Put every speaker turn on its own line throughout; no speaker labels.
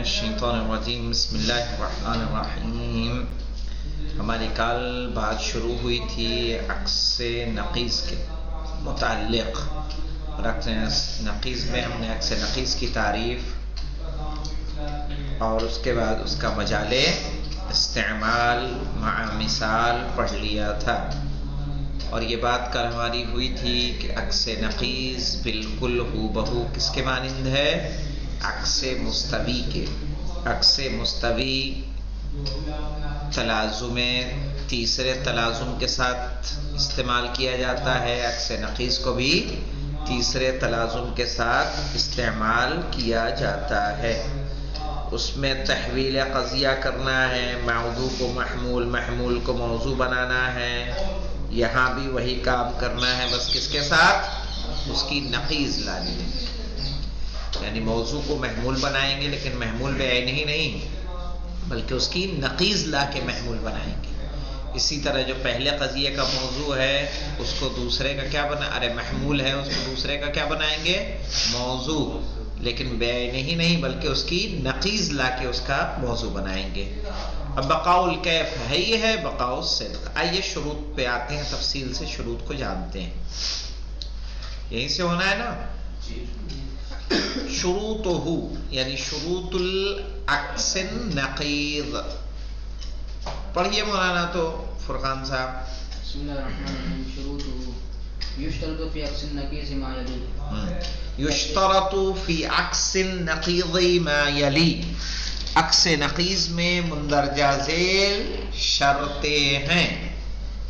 الشیطان الرجیم بسم اللہ الرحمن الرحیم۔ ہماری کل بات شروع ہوئی تھی عکس نقیض کے متعلق، اور عکس نقیض میں ہم نے عکس نقیض کی تعریف اور اس کے بعد اس کا مجال استعمال مع مثال پڑھ لیا تھا، اور یہ بات کل ہماری ہوئی تھی کہ عکس نقیض بالکل ہو بہو کس کے مانند ہے؟ عکس مستوی کے۔ عکس مستوی تلازم تیسرے تلازم کے ساتھ استعمال کیا جاتا ہے، عکس نقیض کو بھی تیسرے تلازم کے ساتھ استعمال کیا جاتا ہے۔ اس میں تحویل قضیہ کرنا ہے، موضوع کو محمول، محمول کو موضوع بنانا ہے، یہاں بھی وہی کام کرنا ہے، بس کس کے ساتھ؟ اس کی نقیض لانی ہے، یعنی موضوع کو محمول بنائیں گے لیکن محمول بعینہ ہی نہیں بلکہ اس کی نقیض لا کے محمول بنائیں گے۔ اسی طرح جو پہلے قضیے کا موضوع ہے اس کو دوسرے کا کیا محمول ہے، اس کو دوسرے کا کیا بنائیں گے؟ موضوع، لیکن بعینہ ہی نہیں بلکہ اس کی نقیض لا کے اس کا موضوع بنائیں گے۔ اب بقاء الکیف ہے یہ ہے بقاء الصدق۔ آئیے شروط پہ آتے ہیں، تفصیل سے شروط کو جانتے ہیں۔ یہیں سے ہونا ہے نا؟ شروطہ یعنی شروط العکس النقیض۔ پڑھیے مولانا تو فرقان صاحب۔
بسم اللہ الرحمن الرحیم۔ شروطہ یشترط فی عکس النقیض ما یلی۔
یشترط فی عکس النقیض ما یلی۔ عکس نقیض میں مندرجہ ذیل شرطیں ہیں۔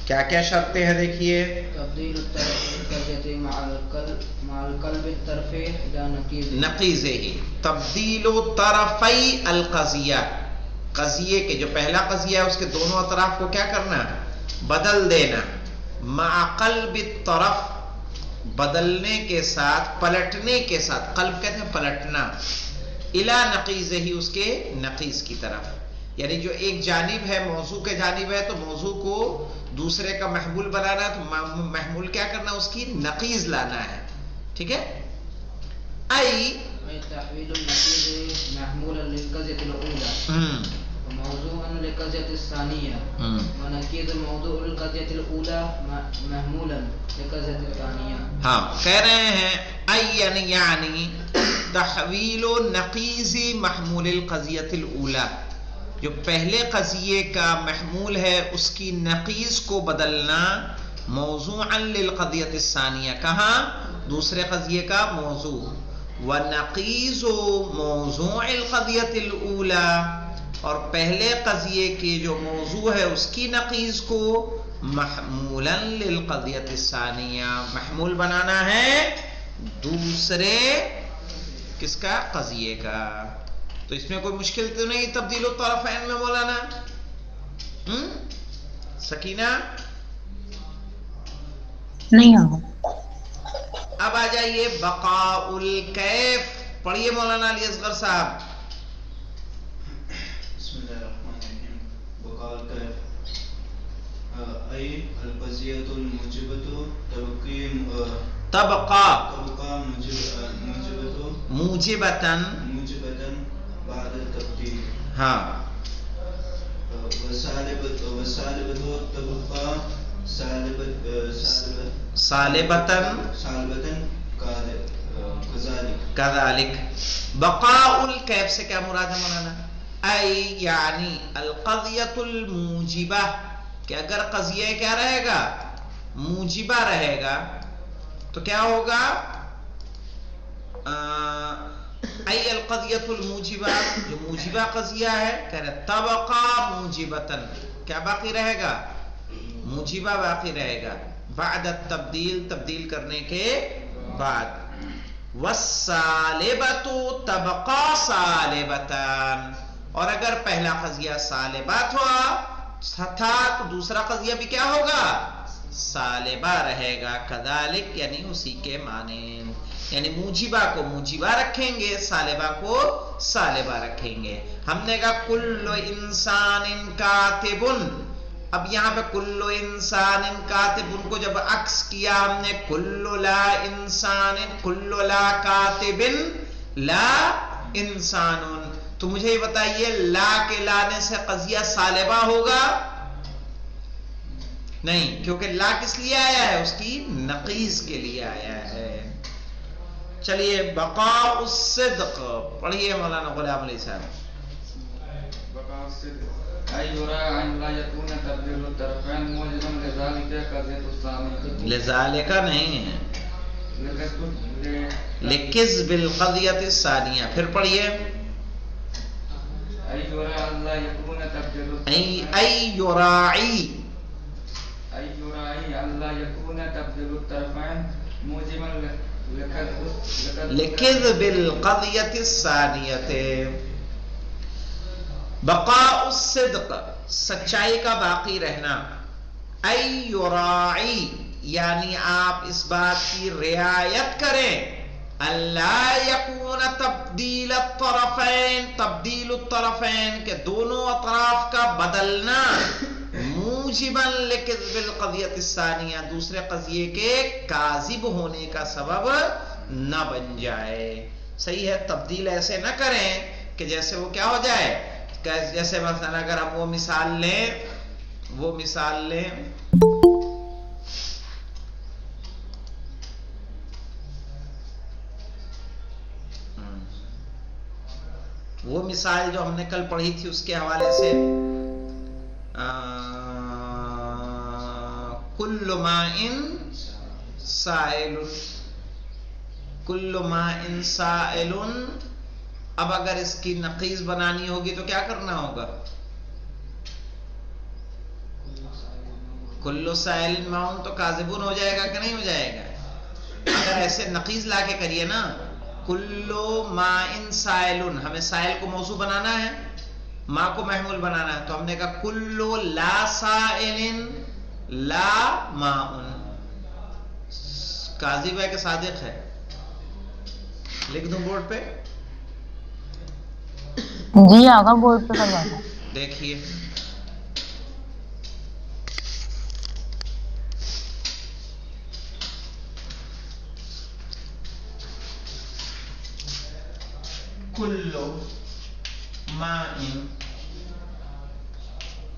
کیا کیا شرطیں ہیں دیکھیے؟
تبدیل الطرف القضیہ مع القلب الطرف الى
نقیض ہی، تبدیل طرفی القضیہ، قضیے کے جو پہلا قضیہ ہے اس کے دونوں اطراف کو کیا کرنا؟ بدل دینا، مع قلب الطرف، بدلنے کے ساتھ، پلٹنے کے ساتھ، قلب کہتے ہیں پلٹنا، الی نقیض ہی، اس کے نقیض کی طرف، یعنی جو ایک جانب ہے موضوع کے جانب ہے تو موضوع کو دوسرے کا محمول بنانا ہے تو محمول کیا کرنا؟ اس کی نقیض لانا ہے، ٹھیک ہے؟ ای
تحویل النقیض محمولا للقضیہ الاولى وموضوعا للقضیہ الثانیہ ونقیض الموضوع للقضیہ الاولى محمولا للقضیہ الثانیہ۔
ہاں کہہ رہے ہیں یعنی تحویل نقیض محمول القضیہ الاولى، جو پہلے قضیے کا محمول ہے اس کی نقیض کو بدلنا، موضوعا للقضیہ الثانیہ، کہاں؟ دوسرے قضیے کا موضوع، ونقیض موضوع القضیہ الاولى، اور پہلے قضیے کے جو موضوع ہے اس کی نقیض کو محمولا للقضیہ الثانیہ، محمول بنانا ہے دوسرے کس کا؟ قضیے کا۔ تو اس میں کوئی مشکل تو نہیں تبدیل الطرفین میں مولانا؟ سکینہ
نہیں ہوگا۔
اب آ جائیے بقاء الکیف، پڑھیے مولانا علی اصغر صاحب۔
بسم اللہ الرحمن الرحیم۔ بقاء الکیف ای القضیۃ الموجبۃ تبقى
موجبتاً
بعد التبدیل،
ہاں،
وسالبۃ تبقى
سالبتاً کذالک۔ بقاء الکیف سے کیا مراد ہے مولانا؟ ای یعنی القضیۃ الموجبہ، کہ اگر قضیہ کیا رہے گا؟ موجبہ رہے گا تو کیا ہوگا؟ ای القضیۃ الموجبہ، جو موجبہ قضیہ ہے، کہہ رہے تبقى موجبتاً، کیا باقی رہے گا؟ موجبہ باقی رہے گا، بعد التبدیل، تبدیل کرنے کے بعد، والسالبۃ تبقى سالبتاً، اور اگر پہلا قضیہ سالبات ہوا تھا تو دوسرا قضیہ بھی کیا ہوگا؟ سالبہ رہے گا، کذالک یعنی اسی کے معنی، یعنی موجبہ کو موجبہ رکھیں گے، سالبہ کو سالبہ رکھیں گے۔ ہم نے کہا کل انسان کاتب، اب یہاں پہ کل انسان کاتب کو جب عکس کیا ہم نے کل لا انسان، کل لا کاتب لا انسان، تو مجھے یہ بتائیے لا کے لانے سے قضیہ سالبہ ہوگا؟ نہیں، کیونکہ لا کس لیے آیا ہے؟ اس کی نقیض کے لیے آیا ہے۔ چلیے بقاء الصدق پڑھیے مولانا غلام علی صاحب۔
بقاء الصدق أي يراعى أن لا يكون تبديل الطرفين موجبا لذلك قضية الثانية
لذالک نہیں ہے، لکذب القضیۃ الثانیہ۔ پھر پڑھیے
أي يراعى أن لا يكون تبديل
ای یراعی
أي يراعي أن لا يكون تبديل الطرفين موجبا
لکذب القضیۃ الثانیہ۔ بقاء الصدق سچائی کا باقی رہنا، ای یراعی یعنی آپ اس بات کی رعایت کریں، اللہ یکون تبدیل الطرفین، تبدیل الطرفین کہ دونوں اطراف کا بدلنا، موجبا لکذب القضیۃ الثانیہ دوسرے قضیے کے کاذب ہونے کا سبب نہ بن جائے۔ صحیح ہے، تبدیل ایسے نہ کریں کہ جیسے وہ کیا ہو جائے، جیسے مثلا اگر ہم وہ مثال لیں وہ مثال جو ہم نے کل پڑھی تھی اس کے حوالے سے کل ماء سائل، کل ماء سائل، اب اگر اس کی نقیض بنانی ہوگی تو کیا کرنا ہوگا؟ کل سائل ماؤن تو کاذبون ہو جائے گا کہ نہیں ہو جائے گا؟ اگر ایسے نقیض لا کے کریے نا، کل ماء سائل، ہمیں سائل کو موضوع بنانا ہے، ماء کو محمول بنانا ہے، تو ہم نے کہا کل لا سائل لا ماء، کاذب ہے کہ صادق ہے؟ لکھ دوں بورڈ پہ؟
جی آقا بورڈ پہ کروا دیں۔
دیکھیے کل ماء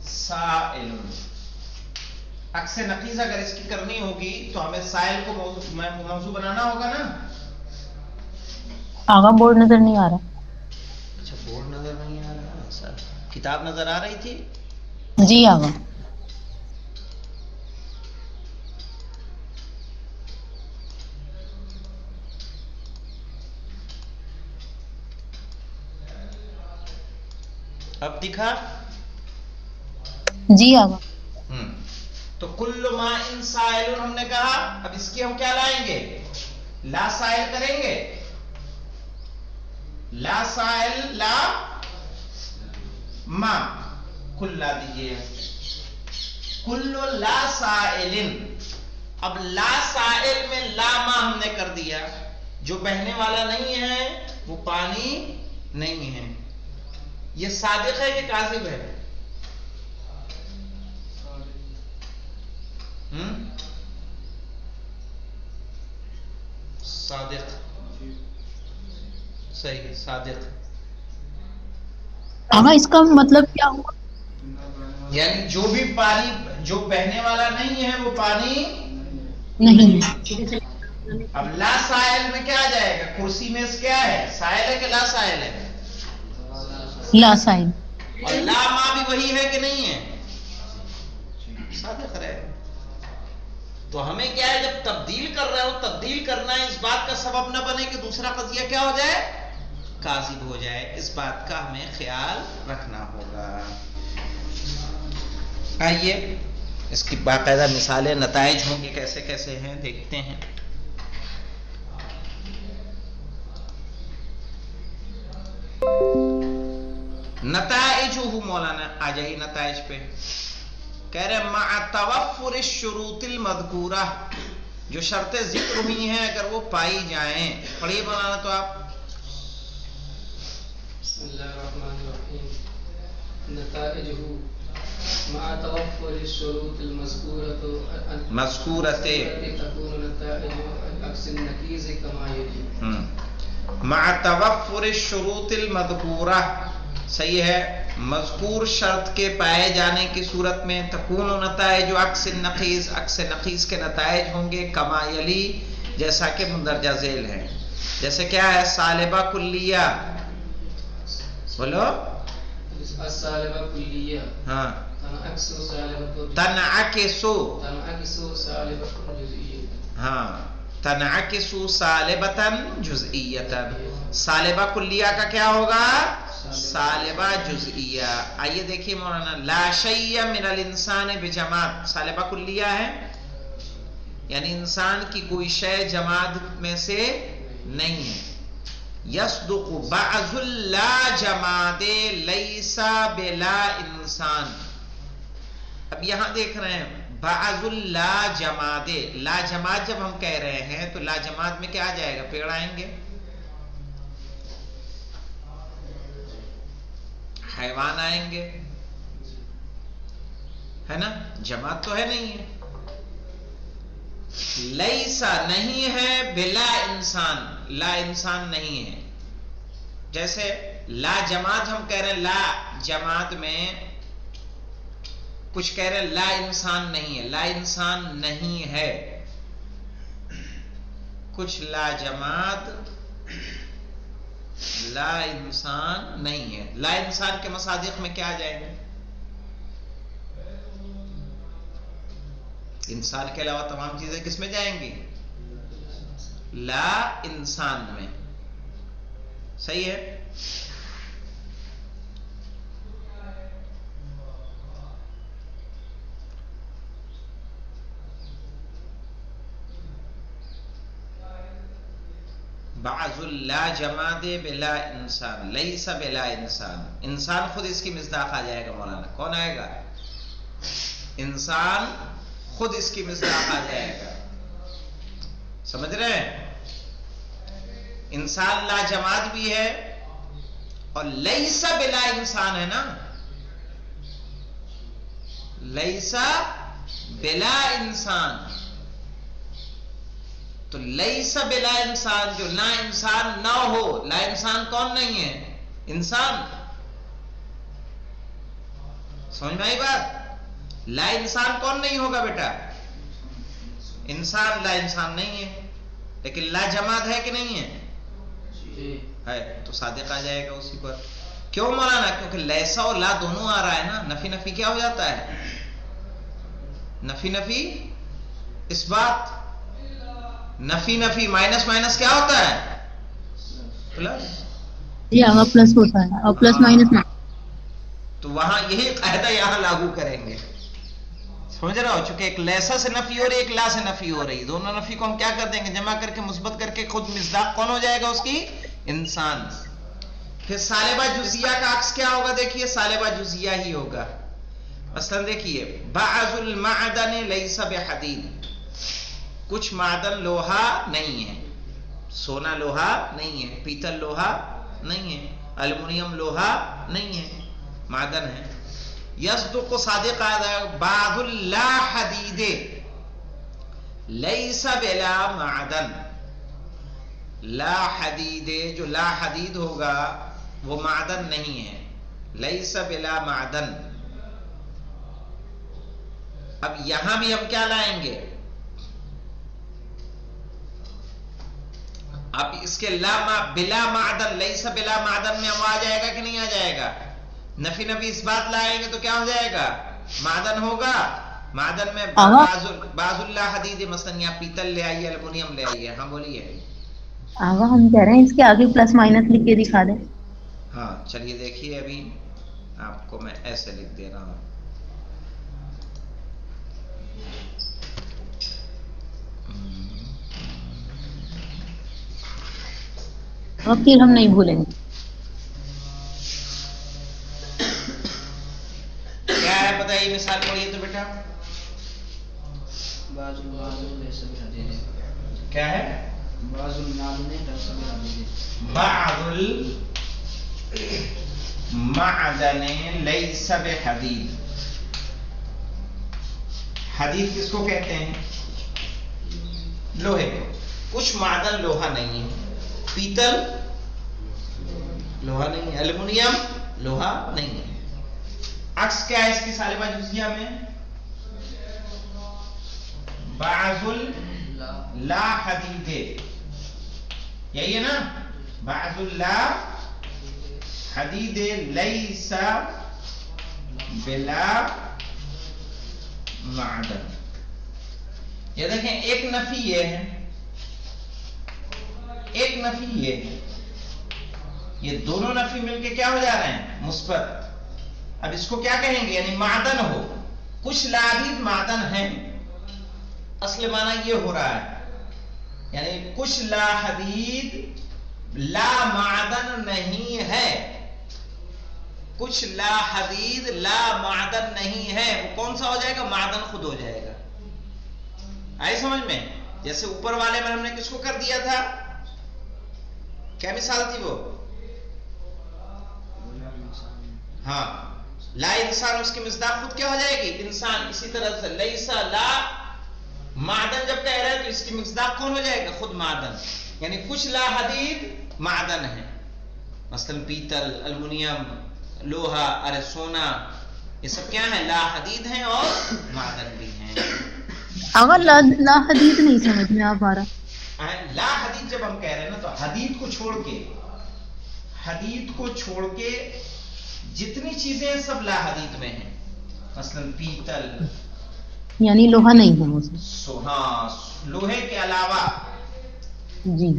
سائل، عکس نقیض اگر اس کی کرنی ہوگی تو ہمیں سائل کو موضوع بنانا ہوگا نا۔
آقا بورڈ نظر نہیں آ رہا۔
اچھا بورڈ نظر نہیں آ رہا، سر کتاب نظر آ رہی تھی؟
جی آقا۔
اب دکھا؟
جی آقا۔
تو کل ماء سائل ہم نے کہا، اب اس کی ہم کیا لائیں گے؟ لا سائل کریں گے، لا سائل لا ماء، کل لا دیجئے، کل لا سائل، اب لا سائل میں لا ماء ہم نے کر دیا، جو بہنے والا نہیں ہے وہ پانی نہیں ہے، یہ صادق ہے کہ کاذب ہے؟ صادق، صحیح ہے صادق۔
آقا اس کا مطلب کیا ہوا؟
یعنی جو بھی پانی جو بہنے والا نہیں ہے وہ پانی
نہیں۔
اب لا سائل میں کیا آ جائے گا؟ کرسی میں کیا ہے؟ سائل ہے کہ لا سائل ہے؟
لا سائل۔
اور لا ما بھی وہی ہے کہ نہیں ہے؟ صادق رہے۔ تو ہمیں کیا ہے، جب تبدیل کر رہے ہو، تبدیل کرنا اس بات کا سبب نہ بنے کہ دوسرا قضیہ کیا ہو جائے، کاذب ہو جائے، اس بات کا ہمیں خیال رکھنا ہوگا۔ آئیے اس کی باقاعدہ مثالیں، نتائج ہوں گے کیسے کیسے ہیں دیکھتے ہیں۔ نتائج مولانا آ جائیے نتائج پہ، کہہ رہے مع توفر الشروط المذکورہ، جو شرطیں ذکر ہوئی ہیں اگر وہ پائی جائیں، پڑھیے مولانا تو آپ۔
بسم اللہ الرحمن الرحیم، نتائجہ مع توفر الشروط
مذکورۃ
تكون نتائج عكس النقيض كما يلي۔
مع توفر الشروط المذکورہ، صحیح ہے. مذکور شرط کے پائے جانے کی صورت میں تکون نتائج عکس نقیص، عکس نقیص کے نتائج ہوں گے کما یلی، جیسا کہ مندرجہ ذیل ہے. جیسے کیا ہے؟ سالبہ کلیہ، بولو.
السالبہ کلیہ،
ہاں.
تنعکس سالبہ،
تنعکسو،
تنعکس سالبہ جزئیہ.
ہاں، تنعکس سالبتاً جزئیتاً. سالبہ کلیہ کا کیا ہوگا؟ سالبہ جزئیہ. آئیے دیکھیے مولانا، لا شیء من الانسان بجماعت، سالبہ کلیہ ہے، یعنی انسان کی کوئی شے جماعت میں سے نہیں ہے. یصدق بعض لا جماعت لیس بلا انسان. اب یہاں دیکھ رہے ہیں بعض لا جماعت، لا جماعت جب ہم کہہ رہے ہیں تو لا جماعت میں کیا آ جائے گا؟ پیڑ آئیں گے، حیوان آئیں گے، ہے نا؟ جماعت تو ہے نہیں ہے. لیسا نہیں ہے، بلا انسان، لا انسان نہیں ہے. جیسے لا جماعت ہم کہہ رہے ہیں، لا جماعت میں کچھ کہہ رہے ہیں لا انسان نہیں ہے، لا انسان نہیں ہے. کچھ لا جماعت لا انسان نہیں ہے. لا انسان کے مصادق میں کیا آ جائیں گے؟ انسان کے علاوہ تمام چیزیں کس میں جائیں گی؟ لا انسان میں. صحیح ہے. بعض لا جماعت بلا انسان، لیس بلا انسان. انسان خود اس کی مصداق آ جائے گا مولانا. کون آئے گا؟ انسان خود اس کی مصداق آ جائے گا. سمجھ رہے ہیں؟ انسان لا جماعت بھی ہے اور لیس بلا انسان ہے نا. لیس بلا انسان، تو لیس بلا انسان جو لا انسان نہ ہو. لا انسان کون نہیں ہے؟ انسان. سمجھ میں آئی بات؟ لا انسان کون نہیں ہوگا بیٹا؟ انسان. لا انسان نہیں ہے، لیکن لا جماعت ہے کہ نہیں ہے؟ ہے، تو صادق آ جائے گا اسی پر. کیوں مولانا؟ کیونکہ لیسا اور لا دونوں آ رہا ہے نا. نفی نفی کیا ہو جاتا ہے؟ نفی نفی اس بات. نفی نفی مائنس مائنس کیا ہوتا ہے؟ پلس.
جی آگا پلس ہوتا ہے اور پلس مائنس مائنس.
تو وہاں یہی قاعدہ یہاں لاگو کریں گے. سمجھ رہا ہو؟ چونکہ ایک لیسا سے نفی ہو رہی، ایک لا سے نفی ہو رہی، دونوں نفی کو ہم کیا کر دیں گے؟ جمع کر کے مثبت کر کے خود مصداق کون ہو جائے گا اس کی؟ انسان. پھر سالبہ جزیہ کا عکس کیا ہوگا؟ دیکھیے سالبہ جزیہ ہی ہوگا. مثلا دیکھیے بعض المعدن لیس بحدید، کچھ معدن لوہا نہیں ہے. سونا لوہا نہیں ہے، پیتل لوہا نہیں ہے، الومنیم لوہا نہیں ہے، معدن ہے. یصدق صادق بعض لا حدید لیس بلا معدن. لا حدید، جو لا حدید ہوگا وہ معدن نہیں ہے. لیس بلا معدن. اب یہاں بھی ہم کیا لائیں گے؟ اب اس کے بلا معدن، لیس بلا معدن میں ہم آ جائے گا کہ نہیں آ جائے گا؟ نفی نفی اس بات لائیں گے تو کیا ہو جائے گا؟ معدن ہوگا. معدن میں بعض اللہ حدید، مثلا یا پیتل لے آئیے، الومنیم لے آئیے. ہاں بولیے.
آگا ہم کہہ رہے ہیں اس کے آگے پلس مائنس لکھ کے دکھا دیں.
ہاں چلیے دیکھیے، ابھی آپ کو میں ایسے لکھ دے رہا ہوں.
اب پھر ہم نہیں بھولیں گے.
کیا ہے بتائیے، مثال پڑھیے تو بیٹا.
بعض لیس بحدید.
کیا ہے؟
بعض المعدن لیس بحدید.
بعض المعدن لیس بحدید. حدید کس کو کہتے ہیں؟ لوہے کو. کچھ معدن لوہا نہیں ہے. پیتل لوہا نہیں ہے، الومنیم لوہا نہیں ہے. عکس کیا ہے اس کی سالبہ جزیہ میں؟ بعض لا حدید، یہی ہے نا، بعض لا حدید لیس بلا معدن. یہ دیکھیں ایک نفی یہ ہے، ایک نفی یہ ہے، یہ دونوں نفی مل کے کیا ہو جا رہے ہیں؟ مثبت. اب اس کو کیا کہیں گے؟ یعنی معدن ہو، کچھ لاحدید معدن ہیں، اصل معنی یہ ہو رہا ہے، یعنی کچھ لاحدید لا معدن نہیں ہے، کچھ لاحدید لا معدن نہیں ہے. وہ کون سا ہو جائے گا؟ معدن خود ہو جائے گا. آئی سمجھ میں؟ جیسے اوپر والے میں ہم نے کس کو کر دیا تھا؟ کیا مثال تھی وہ؟ ہاں، لا انسان، اس کی مصداق خود کیا ہو جائے گی؟ انسان. اسی طرح سے لیسا لا معدن جب کہہ رہے ہیں تو اس کی مصداق کون ہو جائے گا؟ خود معدن. یعنی کچھ لا حدید معدن ہے، مثلا پیتل، المونیم، لوہا، ارے سونا، یہ سب کیا ہیں؟ لا حدید ہیں اور معدن بھی ہیں.
اگر لا حدید نہیں سمجھ میں آپ آ رہا.
لا حدید جب ہم کہہ رہے ہیں نا تو حدید کو چھوڑ کے جتنی چیزیں ہیں سب لا حدید میں ہیں. مثلا پیتل،
یعنی لوہا نہیں ہے وہ.
ہاں، لوہے کے علاوہ
جی،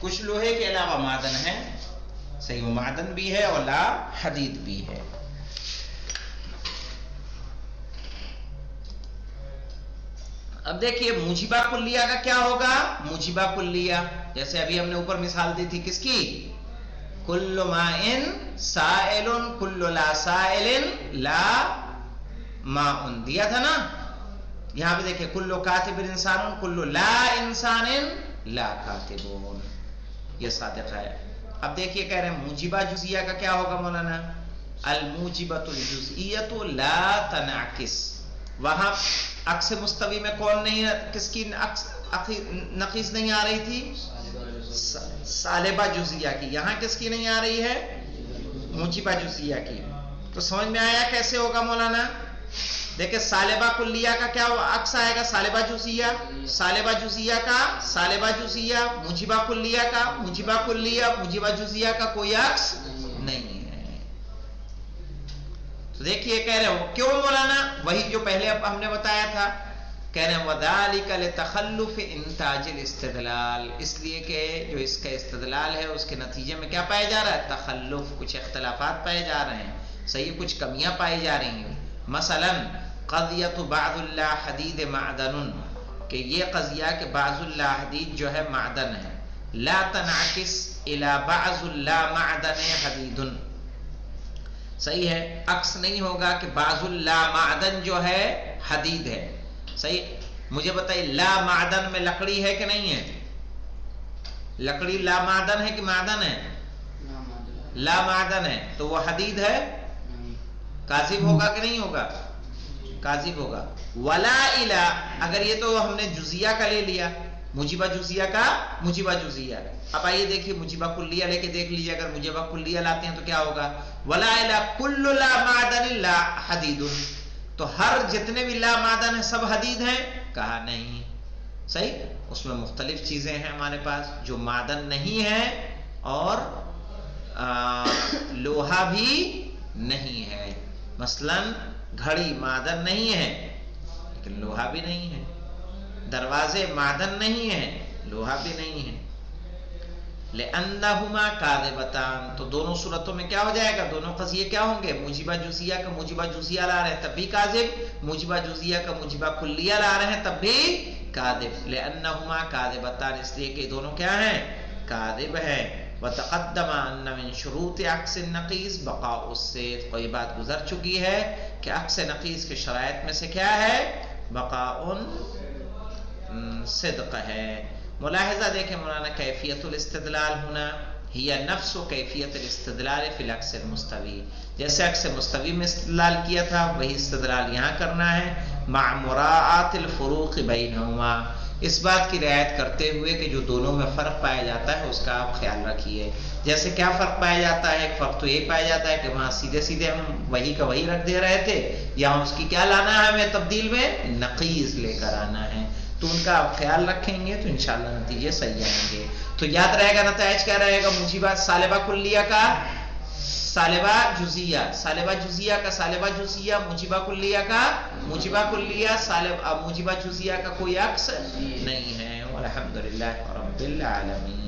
کچھ لوہے کے علاوہ معدن ہے. صحیح، وہ معدن بھی ہے اور لا حدید بھی ہے. اب دیکھیے موجبہ کلیہ کا کیا ہوگا؟ موجبہ کلیہ جیسے ابھی ہم نے اوپر مثال دی تھی کس کی؟ کل ماء سائل کل لا سائل لا ماء دیا تھا نا. یہاں پہ دیکھیں کل کاتب انسان کل لا انسان لا کاتبون، یہ صادق ہے. اب دیکھیے کہہ رہے ہیں موجبہ جزیہ کا کیا ہوگا مولانا؟ الموجبۃ الجزئیۃ لا تنعکس. وہاں عکس مستوی میں کون نہیں، کس کی نقیص نہیں آ رہی تھی؟ سالبہ جزیہ کی. یہاں کس کی نہیں آ رہی ہے؟ موجبہ جزیہ کی. تو سمجھ میں آیا کیسے ہوگا مولانا؟ دیکھیں سالبہ کلیہ کا کیا عکس آئے گا؟ سالبہ جزیہ. سالبہ جزیہ کا سالبہ جزیہ، موجبہ کلیہ کا موجبہ کلیہ، موجبہ جزیہ کا کوئی عکس نہیں ہے. تو دیکھیے کہہ رہے ہو کیوں مولانا؟ وہی جو پہلے اب ہم نے بتایا تھا، کہہ رہے ہیں وَذَلِكَ لِتَخَلُّفِ إِنْتَاجِ الْإِسْتِدْلَالِ، اس لیے کہ جو اس کا استدلال ہے اس کے نتیجے میں کیا پایا جا رہا ہے؟ تخلف، کچھ اختلافات پائے جا رہے ہیں. صحیح، کچھ کمیاں پائی جا رہی ہیں. مثلا قضیۃ بعض اللہ حدید معدن، کہ یہ قضیہ کہ بعض اللہ حدید جو ہے معدن ہے. لا تنعکس الى بعض اللہ معدن حدید، صحیح ہے، عکس نہیں ہوگا کہ بعض اللہ معدن جو ہے حدید ہے. صحیح. مجھے بتائیے لا معدن میں لکڑی ہے کہ نہیں ہے؟ لکڑی لا معدن ہے کہ معدن ہے؟ لا معدن ہے. تو وہ حدید ہے، کاذب ہوگا کہ نہیں ہوگا؟ کاذب ہوگا. ولا الہ، اگر یہ تو ہم نے جزیہ کا لے لیا، موجبہ جزیہ کا موجبہ جزیہ. اب آئیے دیکھیے موجبہ کلیہ لے کے دیکھ لیجیے، اگر موجبہ کلیہ لاتے ہیں تو کیا ہوگا؟ ولا الہ کل لا معدن لا حدید، تو ہر جتنے بھی لا معدن ہیں سب حدید ہیں؟ کہا نہیں. صحیح، اس میں مختلف چیزیں ہیں ہمارے پاس جو معدن نہیں ہیں اور لوہا بھی نہیں ہے. مثلا گھڑی معدن نہیں ہے لیکن لوہا بھی نہیں ہے. دروازے معدن نہیں ہیں، لوہا بھی نہیں ہے. لأنہما کاذبتان، تو دونوں صورتوں میں کیا ہو جائے گا؟ دونوں قضیے کیا ہوں گے؟ موجبہ جزیہ کا موجبہ جزیہ لا رہے ہیں تب بھی کاذب، موجبہ جزیہ کا موجبہ کلیہ لا رہے ہیں تب بھی کاذب. لأنہما کاذبتان، اس لیے کہ دونوں کیا ہیں؟ کاذب ہے. وتقدم ان من شروط عکس النقیص بقاء الصدق، کوئی بات گزر چکی ہے کہ عکس نقیص کے شرائط میں سے کیا ہے؟ بقاء صدق ہے. ملاحظہ دیکھیں مولانا، کیفیت الاستدلال ہونا ہی نفس و کیفیت الاستدلال فی العکس المستوی، جیسے عکس مستوی میں استدلال کیا تھا وہی استدلال یہاں کرنا ہے. مع مراعات الفروق بینہما، اس بات کی رعایت کرتے ہوئے کہ جو دونوں میں فرق پایا جاتا ہے اس کا آپ خیال رکھیے. جیسے کیا فرق پایا جاتا ہے؟ ایک فرق تو یہ پایا جاتا ہے کہ وہاں سیدھے سیدھے ہم وہی کا وہی رکھ دے رہے تھے، یہاں اس کی کیا لانا ہے ہمیں تبدیل میں؟ نقیض لے کر آنا ہے. تو ان کا آپ خیال رکھیں گے تو انشاءاللہ نتیجے صحیح آئیں گے. تو یاد رہے گا نتائج کیا رہے گا؟ موجبات سالبہ کلیہ کا سالبہ جزیہ، سالبہ جزیہ کا سالبہ جزیہ، موجبہ کلیہ کا موجبہ کلیہ، موجبہ جزیہ کا کوئی عکس نہیں ہے. والحمدللہ رب العالمین.